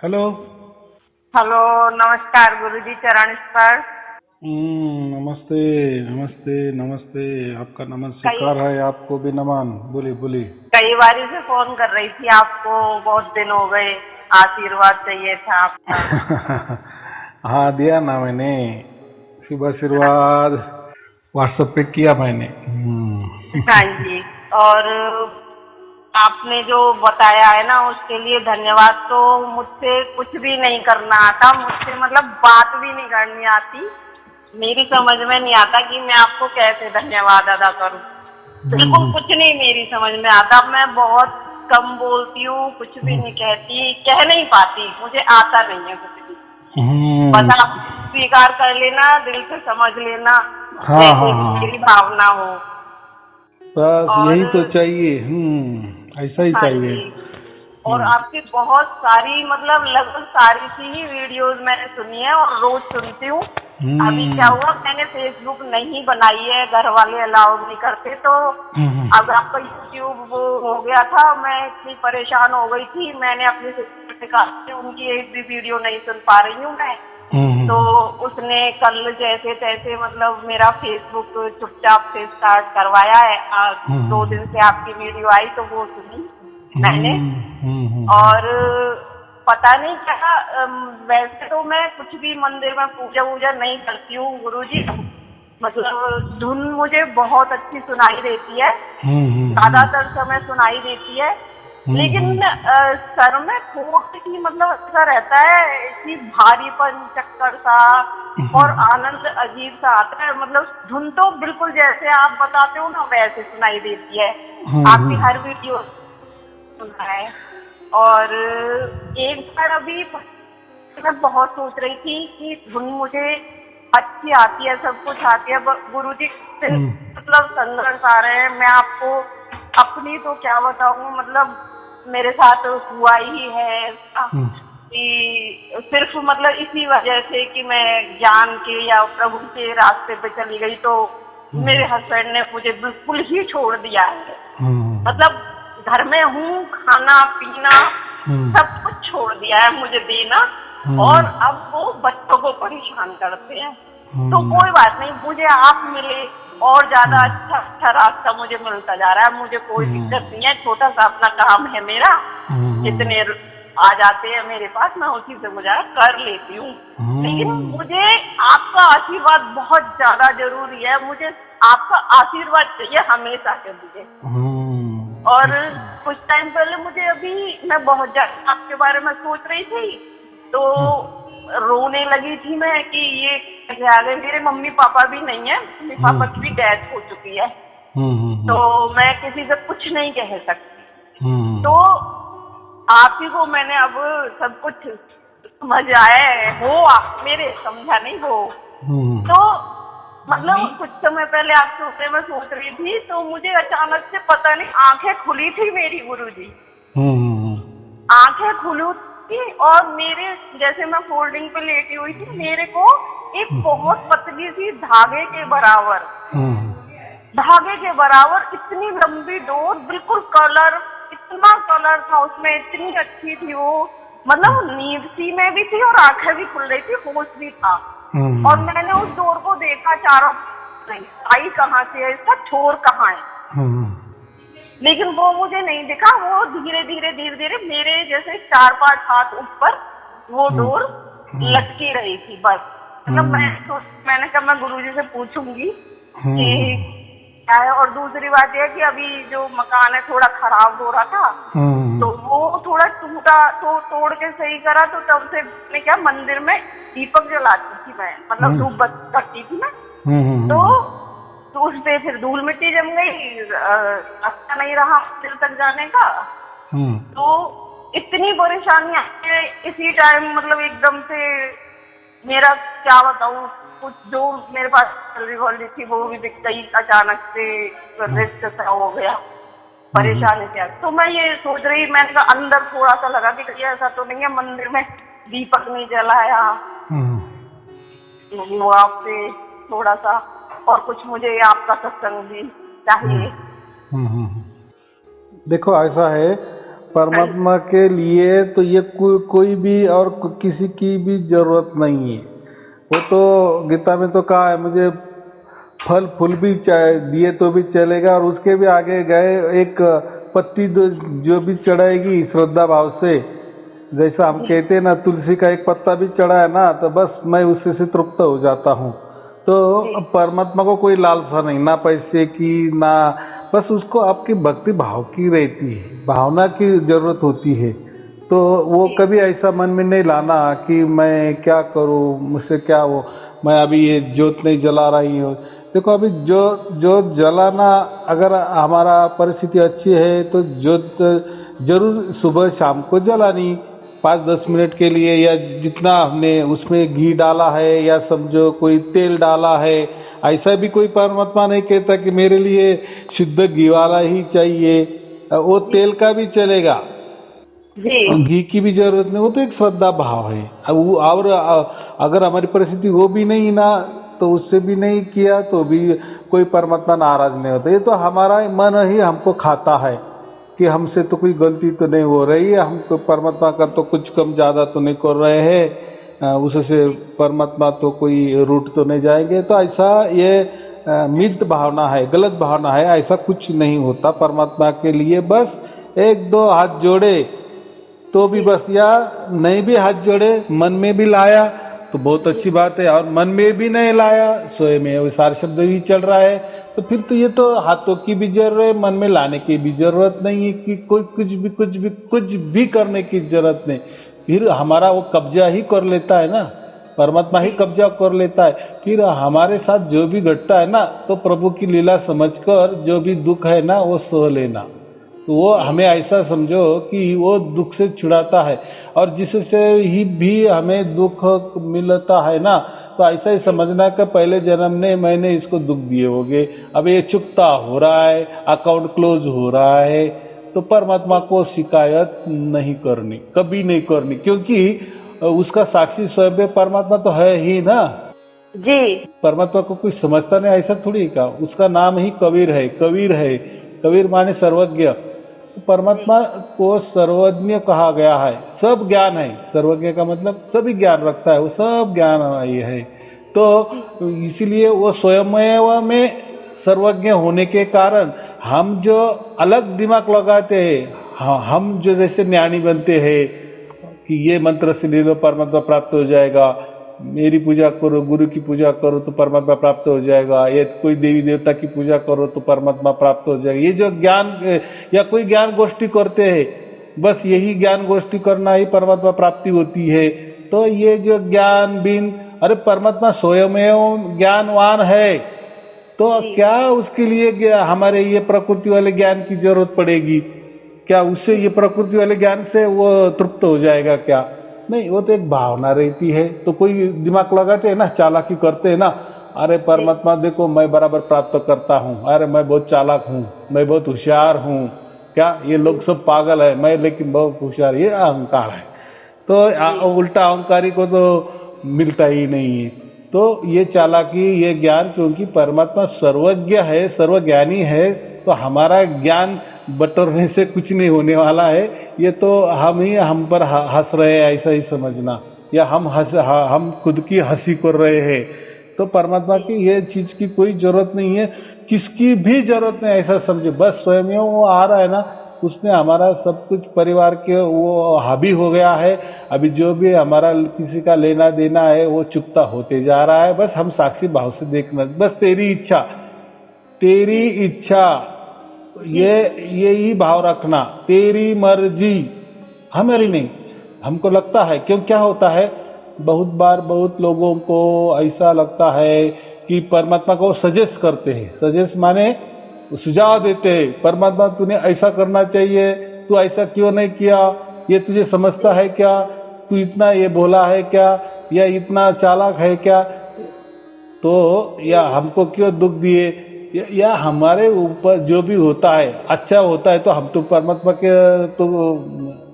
Hello. Hello, नमस्कार गुरुजी, चरण स्पर्श। नमस्ते नमस्ते नमस्ते। आपका कई नमस्कार है, आपको भी नमन। बोलिए बोलिए। कई बारी से फोन कर रही थी आपको, बहुत दिन हो गए। आशीर्वाद चाहिए था आपका। हाँ, दिया ना मैंने। शुभ आशीर्वाद व्हाट्सएप पे किया मैंने। हाँ जी। और आपने जो बताया है ना, उसके लिए धन्यवाद। तो मुझसे कुछ भी नहीं करना आता, मुझसे मतलब बात भी नहीं करनी आती। मेरी समझ में नहीं आता कि मैं आपको कैसे धन्यवाद अदा करूं। बिल्कुल हम्म, कुछ नहीं मेरी समझ में आता। मैं बहुत कम बोलती हूँ, कुछ भी हम्म, नहीं कहती, कह नहीं पाती, मुझे आता नहीं है कुछ भी। हम्म, बस आप स्वीकार कर लेना, दिल से समझ लेना, हाँ जैसे हाँ भी हाँ, मेरी भावना हो। बस और यही तो चाहिए। ऐसा ही हाँ चाहिए। जी। और हम्म, आपकी बहुत सारी मतलब लगभग सारी सी ही वीडियोस मैंने सुनी है और रोज सुनती हूँ। अभी क्या हम्म, हुआ, मैंने फेसबुक नहीं बनाई है, घर वाले अलाउ नहीं करते। तो हम्म, अब आपका यूट्यूब वो हो गया था, मैं इतनी परेशान हो गई थी, मैंने अपनी सिस्टर से कहा कि उनकी एक भी वीडियो नहीं सुन पा रही हूँ मैं। तो हम्म, उसने कल जैसे तैसे मतलब मेरा फेसबुक चुपचाप से स्टार्ट करवाया है। आज हम्म, 2 दिन से आपकी वीडियो आई तो वो सुनी मैंने। हम्म, और पता नहीं क्या, वैसे तो मैं कुछ भी मंदिर में पूजा वूजा नहीं करती हूँ गुरुजी। मतलब धुन मुझे बहुत अच्छी सुनाई देती है, ज्यादातर समय सुनाई देती है। लेकिन सर में थोड़ी सी मतलब ऐसा रहता है कि भारीपन चक्कर सा, और आनंद अजीब सा आता है। मतलब धुन तो बिल्कुल जैसे आप बताते हो ना वैसे सुनाई देती है। आपकी हर वीडियो सुना है। और एक बार अभी मैं बहुत सोच रही थी कि धुन मुझे अच्छी आती है, सब कुछ आती है, गुरुजी मतलब संघर्ष आ रहे हैं। मैं आपको अपनी तो क्या बताऊं, मतलब मेरे साथ हुआ ही है ऐसा कि सिर्फ मतलब इसी वजह से कि मैं ज्ञान के या प्रभु के रास्ते पे चली गई, तो मेरे हस्बैंड ने मुझे बिल्कुल ही छोड़ दिया है। मतलब घर में हूँ, खाना पीना सब कुछ छोड़ दिया है मुझे देना, और अब वो बच्चों को परेशान करते हैं। तो कोई बात नहीं, मुझे आप मिले और ज्यादा अच्छा अच्छा रास्ता मुझे मिलता जा रहा है। मुझे कोई दिक्कत नहीं है, छोटा सा अपना काम है मेरा, जितने आ जाते हैं मेरे पास मैं उसी से गुजारा कर लेती हूँ। लेकिन मुझे आपका आशीर्वाद बहुत ज्यादा जरूरी है। मुझे आपका आशीर्वाद चाहिए हमेशा के लिए। और कुछ टाइम पहले मुझे अभी मैं बहुत ज्यादा आपके बारे में सोच रही थी, तो रोने लगी थी मैं कि ये कैसे आ गए। मेरे मम्मी पापा भी नहीं है, मम्मी पापा की भी डेथ हो चुकी है, तो मैं किसी से कुछ नहीं कह सकती। तो आप ही को मैंने अब सब कुछ समझ आए हो, आप मेरे समझा नहीं हो। तो मतलब कुछ समय पहले आपके ऊपर मैं सोच रही थी, तो मुझे अचानक से पता नहीं आंखें खुली थी मेरी गुरुजी। आंखें खुली थी और मेरे जैसे मैं फोल्डिंग पे लेटी हुई थी, मेरे को एक बहुत पतली सी धागे के बराबर इतनी लंबी डोर, बिल्कुल कलर, इतना कलर था उसमें, इतनी अच्छी थी वो। मतलब नींद सी में भी थी और आंखें भी खुल रही थी, होश भी था। और मैंने उस डोर को देखा चारों, नहीं आई कहाँ से है, इसका छोर कहाँ है, लेकिन वो मुझे नहीं दिखा। वो धीरे धीरे धीरे धीरे मेरे जैसे 4-5 हाथ ऊपर वो डोर लटकी रही थी बस। मतलब मैंने कहा मैं गुरुजी से पूछूंगी कि क्या है। और दूसरी बात यह कि अभी जो मकान है थोड़ा खराब हो रहा था, तो वो थोड़ा टूटा, तो तोड़ के सही करा। तो तब से मैं क्या मंदिर में दीपक जलाती थी मैं, मतलब धूप बत्ती करती थी मैं। तो उस पे फिर धूल मिट्टी जम गई, रास्ता नहीं रहा मंदिर तक जाने का। तो इतनी परेशानी आई इसी टाइम, मतलब एकदम से मेरा क्या बताऊं, कुछ जो मेरे पास सैलरी वाली थी वो भी बिक गई अचानक से, रिस्क सा हो गया, परेशानी क्या। तो मैं ये सोच रही, मैंने कहा अंदर थोड़ा सा लगा कि कहीं ऐसा तो नहीं है मंदिर में दीपक नहीं जलाया, वो आपसे थोड़ा सा, और कुछ मुझे आपका सत्संग भी चाहिए। देखो ऐसा है, परमात्मा के लिए तो ये कोई भी और किसी की भी जरूरत नहीं है। वो तो गीता में तो कहा है, मुझे फल फूल भी दिए तो भी चलेगा, और उसके भी आगे गए एक पत्ती जो भी चढ़ाएगी श्रद्धा भाव से, जैसा हम कहते हैं ना, तुलसी का एक पत्ता भी चढ़ा है ना तो बस मैं उससे से तृप्त हो जाता हूँ। तो परमात्मा को कोई लालसा नहीं, ना पैसे की ना, बस उसको आपकी भक्ति भाव की रहती है, भावना की जरूरत होती है। तो वो कभी ऐसा मन में नहीं लाना कि मैं क्या करूँ, मुझसे क्या हो, मैं अभी ये ज्योत नहीं जला रही हूँ। देखो अभी ज्योत जलाना, अगर हमारा परिस्थिति अच्छी है तो ज्योत जरूर सुबह शाम को जलानी 5-10 मिनट के लिए, या जितना हमने उसमें घी डाला है या समझो कोई तेल डाला है। ऐसा भी कोई परमात्मा नहीं कहता कि मेरे लिए शुद्ध घी वाला ही चाहिए, वो तेल का भी चलेगा, घी की भी जरूरत नहीं। वो तो एक श्रद्धा भाव है। और अगर हमारी परिस्थिति वो भी नहीं ना, तो उससे भी नहीं किया तो भी कोई परमात्मा नाराज नहीं होता। ये तो हमारा मन ही हमको खाता है कि हमसे तो कोई गलती तो नहीं हो रही है, हमको परमात्मा का तो कुछ कम ज़्यादा तो नहीं कर रहे हैं, उससे परमात्मा तो कोई रूट तो नहीं जाएंगे। तो ऐसा ये मित भावना है, गलत भावना है, ऐसा कुछ नहीं होता परमात्मा के लिए। बस एक दो हाथ जोड़े तो भी बस, या नहीं भी हाथ जोड़े मन में भी लाया तो बहुत अच्छी बात है, और मन में भी नहीं लाया, स्वयं में विसार शब्द भी चल रहा है, तो फिर तो ये तो हाथों की भी जरूरत है, मन में लाने की भी जरूरत नहीं है कि कोई कुछ भी करने की जरूरत नहीं। फिर हमारा वो कब्जा ही कर लेता है ना, परमात्मा ही कब्जा कर लेता है। फिर हमारे साथ जो भी घटता है ना, तो प्रभु की लीला समझकर जो भी दुख है ना वो सह लेना। तो वो हमें ऐसा समझो कि वो दुख से छुड़ाता है, और जिससे ही भी हमें दुख मिलता है ना, तो ऐसा ही समझना कि पहले जन्म ने मैंने इसको दुख दिए होंगे, अब ये चुकता हो रहा है, अकाउंट क्लोज हो रहा है। तो परमात्मा को शिकायत नहीं करनी, कभी नहीं करनी, क्योंकि उसका साक्षी स्वयं परमात्मा तो है ही ना जी। परमात्मा को कोई समझता नहीं, ऐसा थोड़ी का। उसका नाम ही कबीर है, कबीर है, कबीर माने सर्वज्ञ। परमात्मा को सर्वज्ञ कहा गया है, सब ज्ञान है। सर्वज्ञ का मतलब सभी ज्ञान रखता है, वो सब ज्ञान ये है। तो इसीलिए वो स्वयं में सर्वज्ञ होने के कारण हम जो अलग दिमाग लगाते हैं, हम जो जैसे ज्ञानी बनते हैं कि ये मंत्र से ले लो परमात्मा प्राप्त हो जाएगा, मेरी पूजा करो, गुरु की पूजा करो तो परमात्मा प्राप्त हो जाएगा, या कोई देवी देवता की पूजा करो तो परमात्मा प्राप्त हो जाएगा। ये जो ज्ञान या कोई ज्ञान गोष्ठी करते हैं, बस यही ज्ञान गोष्ठी करना ही परमात्मा प्राप्ति होती है। तो ये जो ज्ञान बिन, अरे परमात्मा स्वयं ज्ञानवान है, तो क्या उसके लिए हमारे ये प्रकृति वाले ज्ञान की जरूरत पड़ेगी क्या? उससे ये प्रकृति वाले ज्ञान से वो तृप्त हो जाएगा क्या? नहीं, वो तो एक भावना रहती है। तो कोई दिमाग लगाते हैं ना, चालाकी करते हैं ना, अरे परमात्मा देखो मैं बराबर प्राप्त करता हूँ, अरे मैं बहुत चालाक हूँ, मैं बहुत होशियार हूँ, क्या ये लोग सब पागल है, मैं लेकिन बहुत होशियार, ये अहंकार है। तो उल्टा अहंकारी को तो मिलता ही नहीं है। तो ये चालाकी, ये ज्ञान, क्योंकि परमात्मा सर्वज्ञ है, सर्वज्ञानी है, तो हमारा ज्ञान बटोरने से कुछ नहीं होने वाला है। ये तो हम पर हंस रहे हैं ऐसा ही समझना, या हम खुद की हंसी कर रहे हैं। तो परमात्मा की ये चीज की कोई जरूरत नहीं है, किसकी भी जरूरत नहीं, ऐसा समझे। बस स्वयं वो आ रहा है ना, उसने हमारा सब कुछ परिवार के वो हावी हो गया है। अभी जो भी हमारा किसी का लेना देना है वो चुकता होते जा रहा है। बस हम साक्षी भाव से देखना, बस तेरी इच्छा, तेरी इच्छा, ये ही भाव रखना, तेरी मर्जी, हमारी नहीं। हमको लगता है, क्यों क्या होता है, बहुत बार बहुत लोगों को ऐसा लगता है कि परमात्मा को सजेस्ट करते हैं। सजेस्ट माने सुझाव देते हैं, परमात्मा तूने ऐसा करना चाहिए, तू ऐसा क्यों नहीं किया, ये तुझे समझता है क्या, तू इतना ये बोला है क्या, या इतना चालाक है क्या, तो या हमको क्यों दुख दिए, या हमारे ऊपर जो भी होता है अच्छा होता है तो हम तो परमात्मा के तो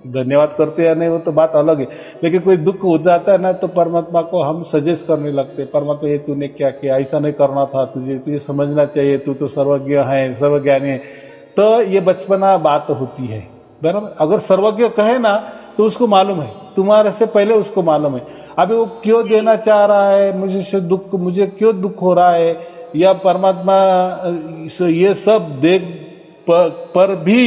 धन्यवाद करते हैं, नहीं वो तो बात अलग है। लेकिन कोई दुख हो जाता है ना, तो परमात्मा को हम सजेस्ट करने लगते, परमात्मा ये तूने क्या किया, ऐसा नहीं करना था, तुझे समझना चाहिए, तू तो सर्वज्ञ है, सर्वज्ञानी है। तो ये बचपना बात होती है, बराबर। अगर सर्वज्ञ कहे ना तो उसको मालूम है, तुम्हारे से पहले उसको मालूम है। अभी वो क्यों देना चाह रहा है, मुझे क्यों दुख हो रहा है, या परमात्मा ये सब देख पर भी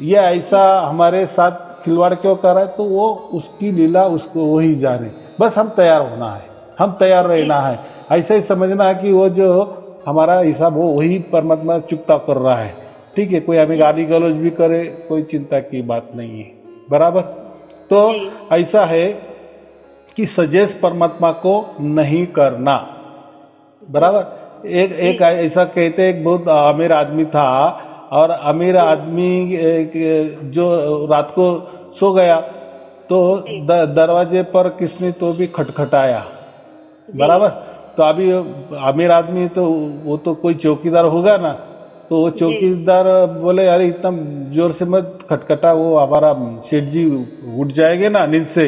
ये ऐसा हमारे साथ खिलवाड़ क्यों कर रहा है, तो वो उसकी लीला उसको वही जाने। बस हम तैयार होना है, हम तैयार रहना है। ऐसा ही समझना है कि वो जो हमारा हिसाब वो वही परमात्मा चुकता कर रहा है। ठीक है, कोई हमें गाली गलौज भी करे, कोई चिंता की बात नहीं है, बराबर। तो ऐसा है कि सजेस्ट परमात्मा को नहीं करना, बराबर। एक ऐसा कहते, एक बहुत अमीर आदमी था, और अमीर आदमी जो रात को सो गया तो दरवाजे पर किसने तो भी खटखटाया, बराबर। तो अभी अमीर आदमी तो वो तो कोई चौकीदार होगा ना, तो वो चौकीदार बोले अरे इतना जोर से मत खटखटा, वो हमारा सेठ जी उठ जाएंगे ना नींद से।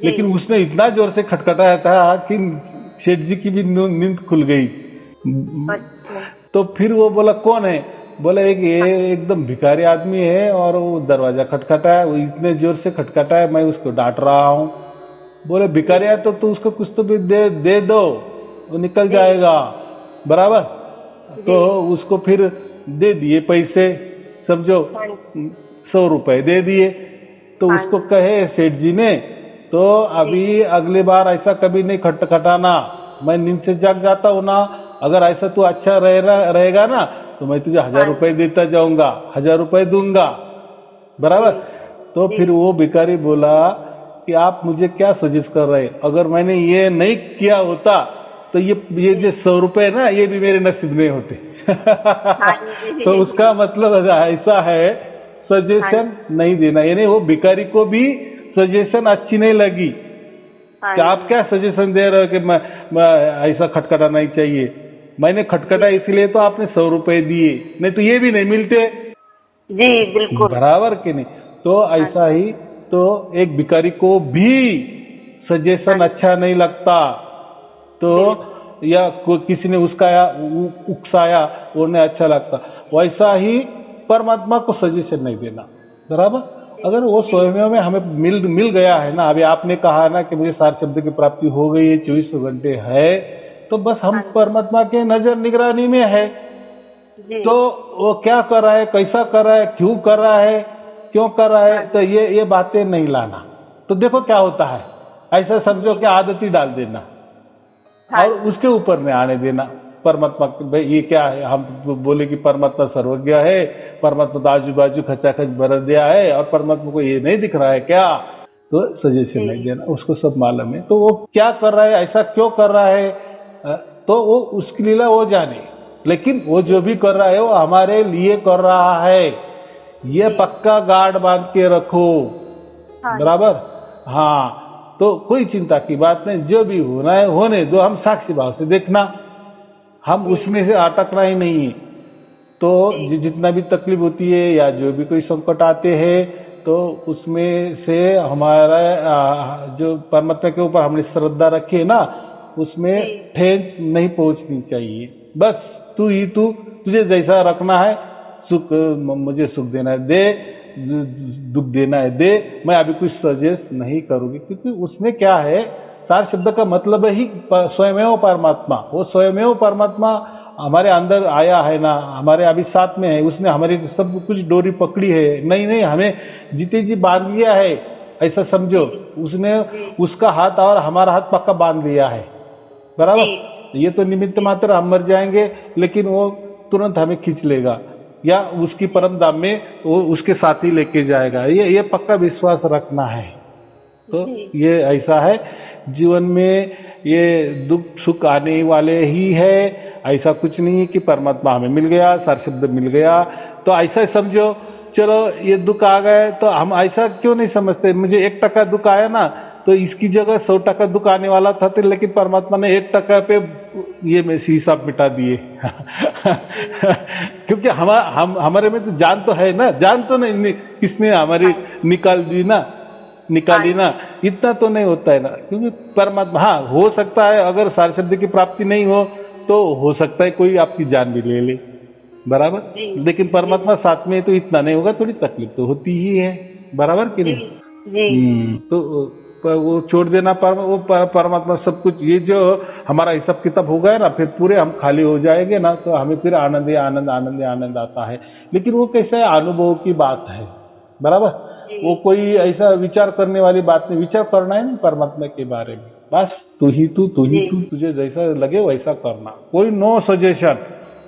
लेकिन उसने इतना जोर से खटखटाया था कि सेठ जी की भी नींद खुल गई। तो फिर वो बोला कौन है, बोला एक ये एकदम भिखारी आदमी है और वो दरवाजा खटखटाया, वो इतने जोर से खटखटाया, मैं उसको डांट रहा हूँ। बोले भिखारी है तो तू उसको कुछ तो भी दे दो, वो निकल जाएगा, बराबर। तो उसको फिर दे दिए पैसे, समझो 100 रुपए दे दिए। तो उसको कहे सेठ जी ने, तो अभी अगली बार ऐसा कभी नहीं खटखटाना, मैं नींद से जाग जाता हूँ ना, अगर ऐसा तू अच्छा रहेगा ना तो मैं तुझे 1000 रुपए देता जाऊंगा, 1000 रुपए दूंगा, बराबर। तो फिर वो भिखारी बोला कि आप मुझे क्या सजेस्ट कर रहे हैं, अगर मैंने ये नहीं किया होता तो ये जो 100 रुपए ना ये भी मेरे नसीब में होते। तो उसका मतलब ऐसा है, सजेशन नहीं देना, यानी वो भिखारी को भी सजेशन अच्छी नहीं लगी कि आप क्या सजेशन दे रहे हो कि मैं ऐसा खटखटा नहीं चाहिए, मैंने खटखटा इसलिए तो आपने 100 रुपए दिए, नहीं तो ये भी नहीं मिलते। जी बिल्कुल, बराबर कि नहीं। तो ऐसा ही तो एक भिखारी को भी सजेशन अच्छा नहीं लगता, तो या किसी ने उसका उकसाया वो नहीं अच्छा लगता, वैसा ही परमात्मा को सजेशन नहीं देना, बराबर। अगर वो स्वयं में हमें मिल गया है ना, अभी आपने कहा ना कि मुझे सार शब्द की प्राप्ति हो गई है, 24 घंटे है, तो बस हम परमात्मा के नजर निगरानी में है। तो वो क्या कर रहा है, कैसा कर रहा है, क्यों कर रहा है, क्यों कर रहा है, तो ये बातें नहीं लाना। तो देखो क्या होता है, ऐसा समझो कि आदत ही डाल देना और उसके ऊपर नहीं आने देना परमात्मा। भाई ये क्या है, हम बोले कि परमात्मा सर्वज्ञ है, परमात्मा तो आजू बाजू खचाखच भर दिया है और परमात्मा को ये नहीं दिख रहा है क्या, तो सजेशन नहीं देना, उसको सब मालूम है। तो वो क्या कर रहा है, ऐसा क्यों कर रहा है, तो वो उसकी लीला वो जाने, लेकिन वो जो भी कर रहा है वो हमारे लिए कर रहा है, ये पक्का गार्ड बांध के रखो, बराबर। हाँ, तो कोई चिंता की बात नहीं, जो भी होना है होने दो, हम साक्षी भाव से देखना, हम उसमें से अटकना ही नहीं है। तो जितना भी तकलीफ होती है या जो भी कोई संकट आते हैं, तो उसमें से हमारा जो परमात्मा के ऊपर हमने श्रद्धा रखी है ना, उसमें ठेस नहीं पहुंचनी चाहिए। बस तू ही तू, तुझे जैसा रखना है, सुख मुझे सुख देना है दे, दुख देना है दे, मैं अभी कुछ सजेस्ट नहीं करूंगी, क्योंकि उसमें क्या है, सार शब्द का मतलब ही स्वयमेव परमात्मा, वो स्वयमेव परमात्मा हमारे अंदर आया है ना, हमारे अभी साथ में है, उसने हमारी सब कुछ डोरी पकड़ी है, नहीं हमें जीते जी बांध लिया है, ऐसा समझो। उसने उसका हाथ और हमारा हाथ पक्का बांध लिया है, बराबर। ये तो निमित्त मात्र, हम मर जाएंगे लेकिन वो तुरंत हमें खींच लेगा या उसकी परम धाम में वो उसके साथ ही लेके जाएगा, ये पक्का विश्वास रखना है। तो ये ऐसा है, जीवन में ये दुख सुख आने वाले ही है, ऐसा कुछ नहीं है कि परमात्मा हमें मिल गया, सार शब्द मिल गया तो ऐसा समझो चलो ये दुख आ गए, तो हम ऐसा क्यों नहीं समझते, मुझे 1% दुख आया ना, तो इसकी जगह 100% दुख आने वाला था, तो लेकिन परमात्मा ने 1% पे ये में हिसाब मिटा दिए। क्योंकि हमारे में तो जान तो है ना, जान तो नहीं किसने हमारी निकाली ना, इतना तो नहीं होता है ना, क्योंकि परमात्मा, हाँ हो सकता है अगर सार शब्द की प्राप्ति नहीं हो तो हो सकता है कोई आपकी जान भी ले ले, बराबर। जी। लेकिन परमात्मा साथ में है तो इतना नहीं होगा, थोड़ी तकलीफ तो होती ही है, बराबर कि जी नहीं? जी तो वो छोड़ देना, परमात्मा सब कुछ, ये जो हमारा हिसाब किताब हो गया ना, फिर पूरे हम खाली हो जाएंगे ना, तो हमें फिर आनंद ही आनंद आनंद ही आनंद आता है। लेकिन वो कैसा है, अनुभव की बात है, बराबर। जी वो कोई ऐसा विचार करने वाली बात नहीं, विचार करना है ना परमात्मा के बारे में, बस तू ही तू, तुझे जैसा लगे वैसा करना, कोई नो सजेशन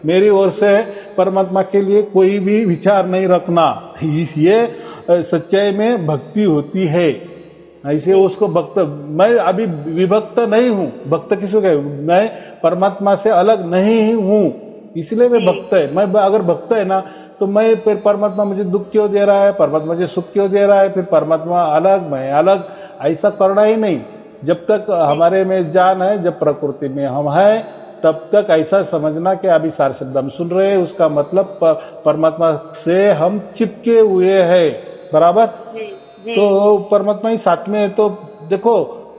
मेरी ओर से परमात्मा के लिए कोई भी विचार नहीं रखना। ये सच्चाई में भक्ति होती है। ऐसे उसको भक्त, मैं अभी विभक्त नहीं हूँ, भक्त किसको कहे, मैं परमात्मा से अलग नहीं हूँ, इसलिए मैं भक्त है। मैं अगर भक्त है ना, तो मैं फिर परमात्मा मुझे दुख क्यों दे रहा है, परमात्मा मुझे सुख क्यों दे रहा है, फिर परमात्मा अलग मैं अलग, ऐसा करना ही नहीं। जब तक हमारे में जान है, जब प्रकृति में हम है, तब तक ऐसा समझना कि अभी सारे शब्द हम सुन रहे हैं, उसका मतलब परमात्मा से हम चिपके हुए हैं, बराबर। तो परमात्मा ही साथ में है। तो देखो,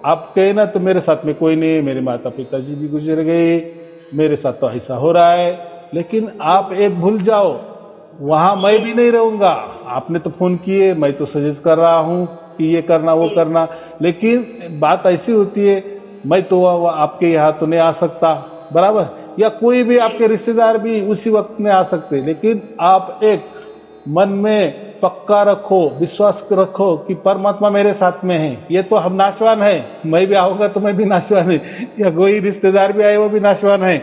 आप कहे ना तो मेरे साथ में कोई नहीं, मेरे माता पिताजी भी गुजर गए, मेरे साथ तो ऐसा हो रहा है, लेकिन आप एक भूल जाओ, वहां मैं भी नहीं रहूंगा। आपने तो फोन किए, मैं तो सजेस्ट कर रहा हूँ कि ये करना वो करना, लेकिन बात ऐसी होती है, मैं तो आपके यहाँ तो नहीं आ सकता, बराबर, या कोई भी आपके रिश्तेदार भी उसी वक्त में आ सकते, लेकिन आप एक मन में पक्का रखो, विश्वास रखो कि परमात्मा मेरे साथ में है। ये तो हम नाशवान है, मैं भी आऊंगा तो मैं भी नाशवान है, या कोई रिश्तेदार भी आए वो भी नाशवान है,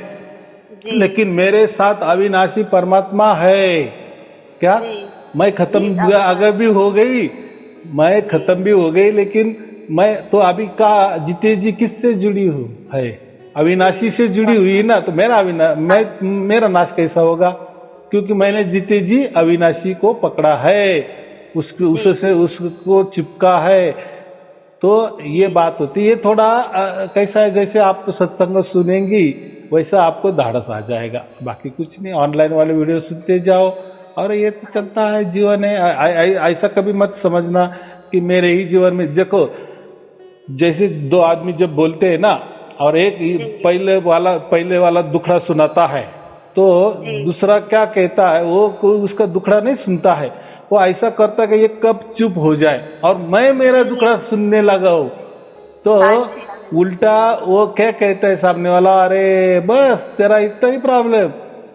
लेकिन मेरे साथ अविनाशी परमात्मा है। क्या मैं खत्म अगर भी हो गई, मैं खत्म भी हो गई, लेकिन मैं तो अभी का जीते जी किससे जुड़ी हूँ है, अविनाशी से जुड़ी हुई ना, तो मेरा नाश कैसा होगा, क्योंकि मैंने जीते जी अविनाशी को पकड़ा है, उसको चिपका है। तो ये बात होती है। थोड़ा कैसा है, जैसे आप तो सत्संग सुनेंगी वैसा आपको धाड़स आ जाएगा, बाकी कुछ नहीं। ऑनलाइन वाले वीडियो सुनते जाओ, और ये तो चलता है, जीवन है। ऐसा कभी मत समझना कि मेरे ही जीवन में, देखो जैसे दो आदमी जब बोलते हैं ना, और एक पहले वाला दुखड़ा सुनाता है, तो दूसरा क्या कहता है, वो कोई उसका दुखड़ा नहीं सुनता है, वो ऐसा करता है कि ये कब चुप हो जाए और मैं मेरा दुखड़ा सुनने लगा हूं। तो उल्टा वो क्या कहता है सामने वाला, अरे बस तेरा इतना ही प्रॉब्लम,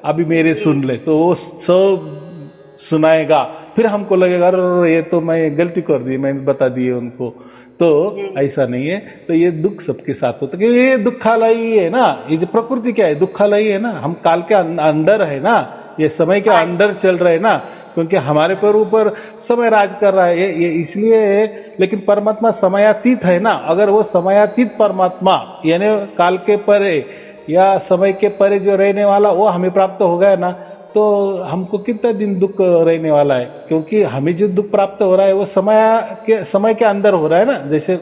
अभी मेरे सुन ले, तो वो सब सुनाएगा, फिर हमको लगेगा अरे ये तो मैं गलती कर दी, मैंने बता दिए उनको। तो ऐसा नहीं है। तो ये दुख सबके साथ होता है, क्योंकि ये दुखालयी है ना, ये जो प्रकृति क्या है, दुखालयी है ना, हम काल के अंदर है ना, ये समय के अंदर चल रहे हैं ना, क्योंकि हमारे पर ऊपर समय राज कर रहा है, ये इसलिए। लेकिन परमात्मा समयातीत है ना, अगर वो समयातीत परमात्मा यानी काल के परे या समय के परे जो रहने वाला वो हमें प्राप्त हो गया ना, तो हमको कितना दिन दुख रहने वाला है, क्योंकि हमें जो दुख प्राप्त हो रहा है वो समय के अंदर हो रहा है ना। जैसे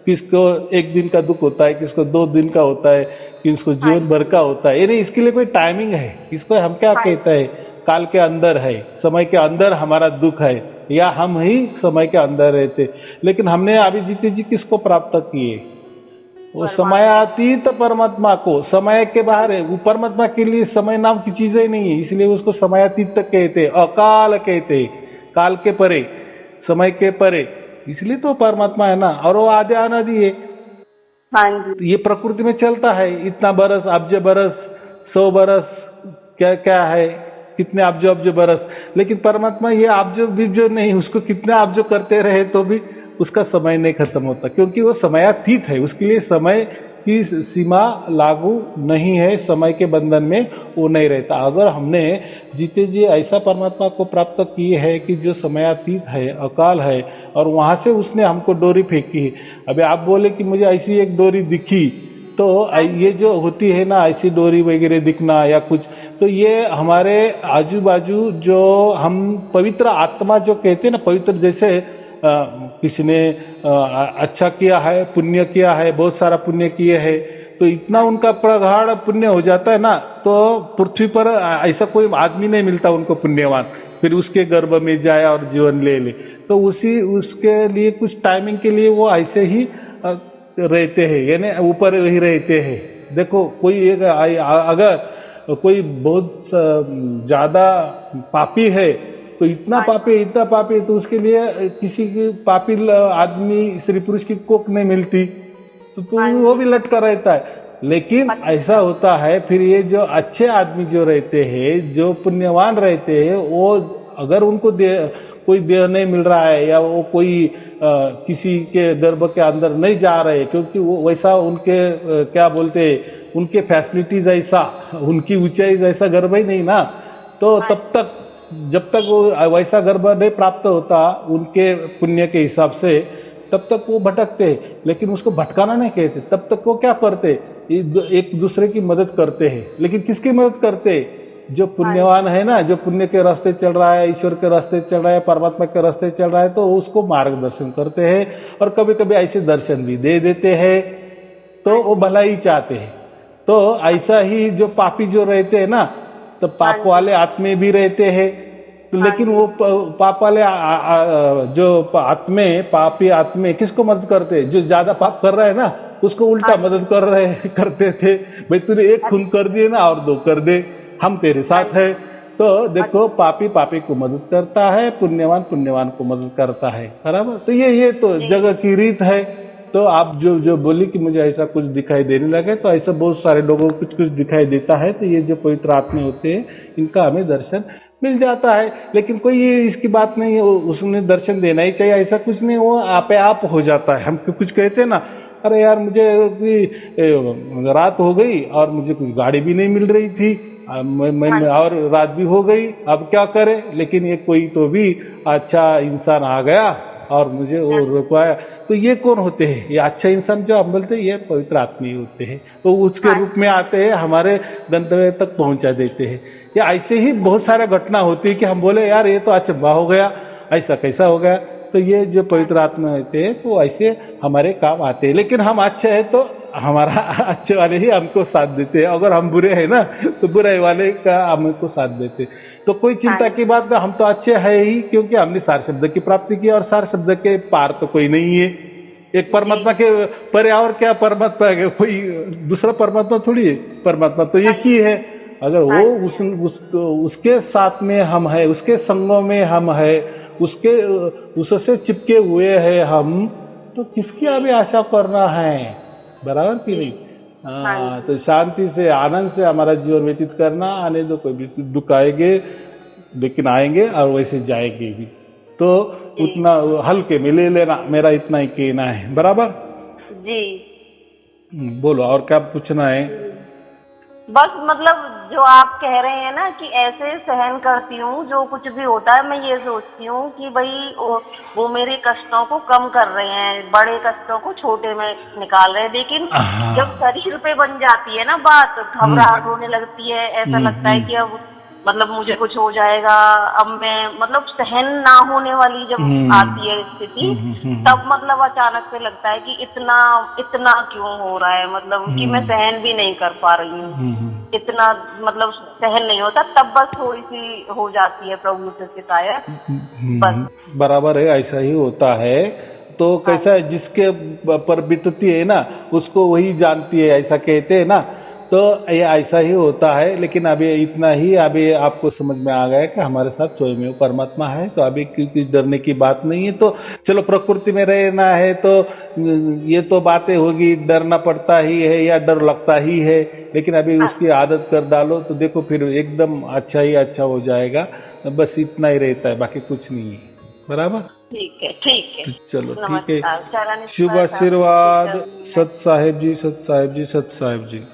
किसको एक दिन का दुख होता है, किसको 2 दिन का होता है, किसको जीवन भर का होता है, यानी इसके लिए कोई टाइमिंग है। इसको हम क्या कहते हैं, काल के अंदर है, समय के अंदर हमारा दुख है, या हम ही समय के अंदर रहते। लेकिन हमने अभी जीते जी किसको प्राप्त किए, वो समयातीत परमात्मा को, समय के बाहर है। वो परमात्मा के लिए समय नाम की चीज ही नहीं है, इसलिए उसको समयातीत कहते, अकाल कहते, काल के परे, समय के परे, इसलिए तो परमात्मा है ना। और वो आदि अनादि है। हाँ जी। ये प्रकृति में चलता है, इतना बरस, अब्ज बरस, 100 बरस, क्या क्या है, कितने अब्ज बरस। लेकिन परमात्मा ये अब्ज जो नहीं, उसको कितने अब्ज करते रहे तो भी उसका समय नहीं खत्म होता, क्योंकि वो समयातीत है। उसके लिए समय की सीमा लागू नहीं है, समय के बंधन में वो नहीं रहता। अगर हमने जीते जी ऐसा परमात्मा को प्राप्त किए है कि जो समयातीत है, अकाल है, और वहां से उसने हमको डोरी फेंकी है। अभी आप बोले कि मुझे ऐसी एक डोरी दिखी, तो ये जो होती है ना ऐसी डोरी वगैरह दिखना या कुछ, तो ये हमारे आजू बाजू जो हम पवित्र आत्मा जो कहते हैं ना, पवित्र जैसे किसी ने अच्छा किया है, पुण्य किया है, बहुत सारा पुण्य किए है, तो इतना उनका प्रगाढ़ पुण्य हो जाता है ना, तो पृथ्वी पर ऐसा कोई आदमी नहीं मिलता उनको पुण्यवान, फिर उसके गर्भ में जाए और जीवन ले ले। तो उसके लिए कुछ टाइमिंग के लिए वो ऐसे ही रहते हैं, यानी ऊपर ही रहते हैं। देखो कोई अगर कोई बहुत ज्यादा पापी है तो इतना पापी है, तो उसके लिए किसी की पापी आदमी स्त्री पुरुष की कोख नहीं मिलती, तो वो भी लटका रहता है। लेकिन ऐसा होता है फिर ये जो अच्छे आदमी जो रहते हैं, जो पुण्यवान रहते हैं, वो अगर उनको कोई देह नहीं मिल रहा है या वो कोई किसी के गर्भ के अंदर नहीं जा रहे, क्योंकि वो वैसा उनके क्या बोलते उनके फैसिलिटीज ऐसा, उनकी ऊंचाई जैसा गर्भ ही नहीं ना, तो तब तक जब तक वो वैसा गर्भ नहीं प्राप्त होता उनके पुण्य के हिसाब से, तब तक वो भटकते। लेकिन उसको भटकाना नहीं कहते, तब तक वो क्या करते, एक दूसरे की मदद करते हैं। लेकिन किसकी मदद करते? जो पुण्यवान है ना, जो पुण्य के रास्ते चल रहा है, ईश्वर के रास्ते चल रहा है, परमात्मा के रास्ते चल रहा है, तो उसको मार्गदर्शन करते हैं और कभी कभी ऐसे दर्शन भी दे देते हैं, तो वो भलाई चाहते हैं। तो ऐसा ही जो पापी जो रहते हैं ना, तो पाप वाले आत्मे भी रहते हैं, तो लेकिन वो पाप वाले जो आत्मे, पापी आत्मे किसको मदद करते? जो ज्यादा पाप कर रहे हैं ना, उसको उल्टा मदद करते थे, भाई तूने एक खून कर दिए ना और 2 कर दे, हम तेरे साथ है। तो देखो, पापी को मदद करता है, पुण्यवान को मदद करता है, बराबर। तो ये तो जगह की रीत है। तो आप जो बोली कि मुझे ऐसा कुछ दिखाई देने लगे, तो ऐसा बहुत सारे लोगों को कुछ दिखाई देता है। तो ये जो पवित्र आत्मा होते हैं, इनका हमें दर्शन मिल जाता है। लेकिन कोई इसकी बात नहीं है उसने दर्शन देना ही चाहिए, ऐसा कुछ नहीं, वो आपे आप हो जाता है। हम कुछ कहते हैं ना, अरे यार मुझे रात हो गई और मुझे कुछ गाड़ी भी नहीं मिल रही थी, और रात भी हो गई, अब क्या करें? लेकिन ये कोई तो भी अच्छा इंसान आ गया और मुझे वो रुकवाया। तो ये कौन होते हैं? ये अच्छा इंसान जो हम बोलते हैं, ये पवित्र आत्मा ही होते हैं। तो उसके रूप में आते हैं, हमारे गंतव्य तक पहुंचा देते हैं। या ऐसे ही बहुत सारे घटना होती है कि हम बोले यार ये तो अचंभा हो गया, ऐसा कैसा हो गया। तो ये जो पवित्र आत्मा होते हैं, तो ऐसे हमारे काम आते हैं। लेकिन हम अच्छे हैं तो हमारा अच्छे वाले ही हमको साथ देते हैं, अगर हम बुरे हैं ना, तो बुरे वाले का हमको साथ देते। तो कोई चिंता की बात नहीं, हम तो अच्छे हैं ही, क्योंकि हमने सार शब्द की प्राप्ति की, और सार शब्द के पार तो कोई नहीं है। एक परमात्मा के परे और क्या परमात्मा है? कोई दूसरा परमात्मा थोड़ी है, परमात्मा तो एक ही है। अगर वो उसके साथ में हम है, उसके संगों में हम है, उससे चिपके हुए हैं हम, तो किसकी अभी आशा करना है, बराबर कि नहीं? तो शांति से, आनंद से हमारा जीवन व्यतीत करना, आने दो, कोई भी दुख आएंगे लेकिन आएंगे और वैसे जाएंगे भी। तो उतना हल्के में ले लेना, मेरा इतना ही कहना है, बराबर जी। बोलो और क्या पूछना है? बस मतलब जो आप कह रहे हैं ना कि ऐसे सहन करती हूँ, जो कुछ भी होता है मैं ये सोचती हूँ कि भाई वो मेरे कष्टों को कम कर रहे हैं, बड़े कष्टों को छोटे में निकाल रहे हैं। लेकिन जब शरीर पे बन जाती है ना बात, घबराहट होने लगती है, ऐसा लगता है कि अब मतलब मुझे कुछ हो जाएगा, अब मैं मतलब सहन ना होने वाली जब आती है स्थिति, तब मतलब अचानक से लगता है कि इतना क्यों हो रहा है, मतलब कि मैं सहन भी नहीं कर पा रही हूँ, इतना मतलब सहन नहीं होता। तब बस थोड़ी सी हो जाती है प्रभु से शिकायत, बस। बराबर है, ऐसा ही होता है। तो कैसा है, जिसके पर बीतती है ना, उसको वही जानती है, ऐसा कहते हैं ना। तो ये ऐसा ही होता है। लेकिन अभी इतना ही, अभी आपको समझ में आ गया कि हमारे साथ स्वयं परमात्मा है, तो अभी किसी डरने की बात नहीं है। तो चलो, प्रकृति में रहना है तो ये तो बातें होगी, डरना पड़ता ही है या डर लगता ही है। लेकिन अभी उसकी आदत कर डालो तो देखो फिर एकदम अच्छा ही अच्छा हो जाएगा। बस इतना ही रहता है, बाकी कुछ नहीं है, बराबर। ठीक है। चलो ठीक है, शुभ आशीर्वाद। सत साहेब जी, सत साहेब जी, सत साहेब जी।